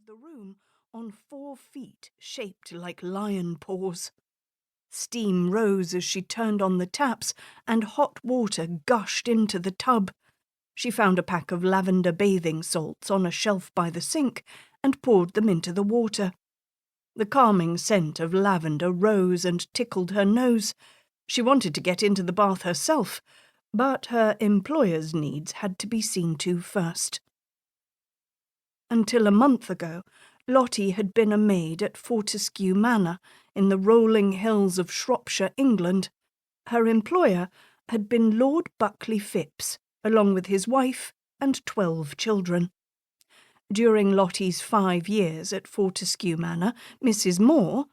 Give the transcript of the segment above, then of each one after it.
the room on 4 feet shaped like lion paws. Steam rose as she turned on the taps, and hot water gushed into the tub. She found a pack of lavender bathing salts on a shelf by the sink and poured them into the water. The calming scent of lavender rose and tickled her nose. She wanted to get into the bath herself, but her employer's needs had to be seen to first. Until a month ago, Lottie had been a maid at Fortescue Manor in the rolling hills of Shropshire, England. Her employer had been Lord Buckley Phipps, along with his wife and 12 children. During Lottie's 5 years at Fortescue Manor, Mrs. Moore,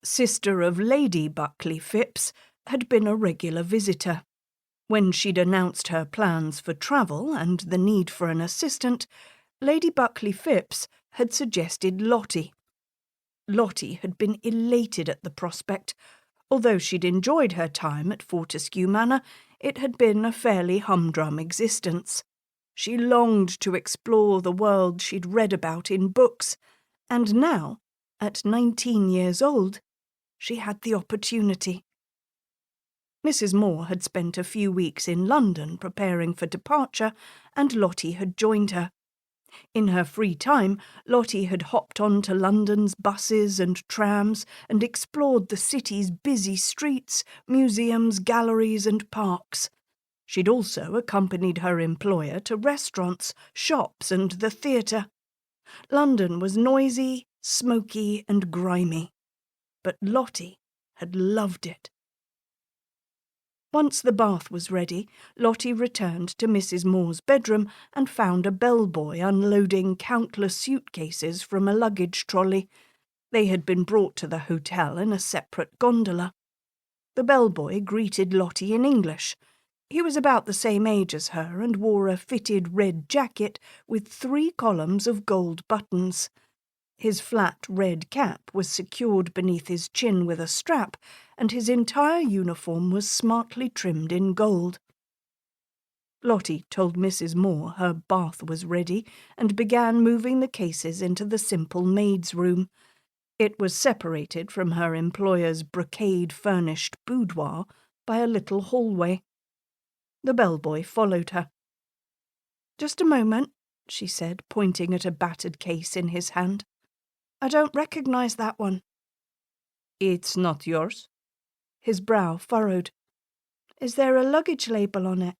sister of Lady Buckley Phipps, had been a regular visitor. When she'd announced her plans for travel and the need for an assistant, Lady Buckley Phipps had suggested Lottie. Lottie had been elated at the prospect. Although she'd enjoyed her time at Fortescue Manor, it had been a fairly humdrum existence. She longed to explore the world she'd read about in books, and now, at 19 years old, she had the opportunity. Mrs. Moore had spent a few weeks in London preparing for departure, and Lottie had joined her. In her free time, Lottie had hopped on to London's buses and trams and explored the city's busy streets, museums, galleries and parks. She'd also accompanied her employer to restaurants, shops and the theatre. London was noisy, smoky and grimy, but Lottie had loved it. Once the bath was ready, Lottie returned to Mrs. Moore's bedroom and found a bellboy unloading countless suitcases from a luggage trolley. They had been brought to the hotel in a separate gondola. The bellboy greeted Lottie in English. He was about the same age as her and wore a fitted red jacket with 3 columns of gold buttons. His flat red cap was secured beneath his chin with a strap, and his entire uniform was smartly trimmed in gold. Lottie told Mrs. Moore her bath was ready and began moving the cases into the simple maid's room. It was separated from her employer's brocade-furnished boudoir by a little hallway. The bellboy followed her. "Just a moment," she said, pointing at a battered case in his hand. "I don't recognize that one." "It's not yours?" His brow furrowed. "Is there a luggage label on it?"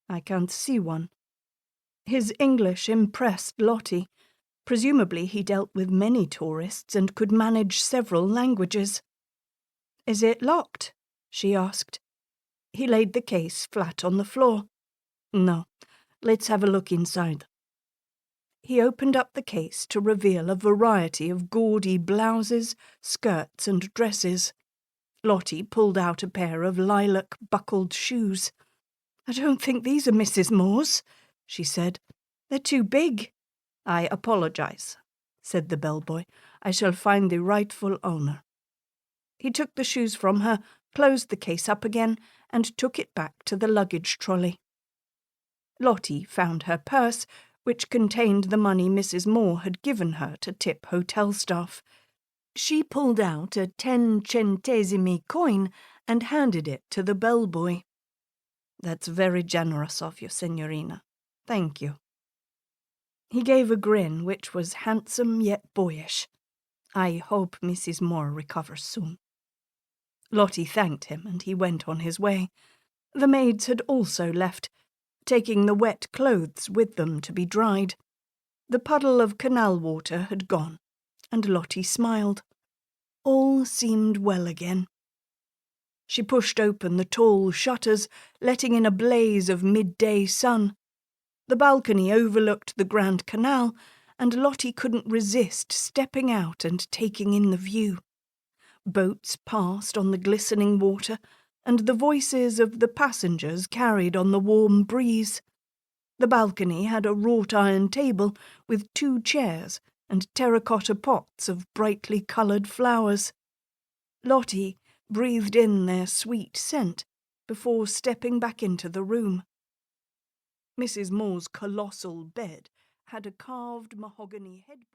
"I can't see one." His English impressed Lottie. Presumably he dealt with many tourists and could manage several languages. "Is it locked?" she asked. He laid the case flat on the floor. "No, let's have a look inside." He opened up the case to reveal a variety of gaudy blouses, skirts and dresses. Lottie pulled out a pair of lilac buckled shoes. "I don't think these are Mrs. Moore's," she said. "They're too big." "I apologize," said the bellboy. "I shall find the rightful owner." He took the shoes from her, closed the case up again, and took it back to the luggage trolley. Lottie found her purse, which contained the money Mrs. Moore had given her to tip hotel staff. She pulled out a 10 centesimi coin and handed it to the bellboy. "That's very generous of you, Signorina. Thank you." He gave a grin which was handsome yet boyish. "I hope Mrs. Moore recovers soon." Lottie thanked him and he went on his way. The maids had also left, taking the wet clothes with them to be dried. The puddle of canal water had gone, and Lottie smiled. All seemed well again. She pushed open the tall shutters, letting in a blaze of midday sun. The balcony overlooked the Grand Canal, and Lottie couldn't resist stepping out and taking in the view. Boats passed on the glistening water, and the voices of the passengers carried on the warm breeze. The balcony had a wrought-iron table with 2 chairs and terracotta pots of brightly coloured flowers. Lottie breathed in their sweet scent before stepping back into the room. Mrs. Moore's colossal bed had a carved mahogany headboard.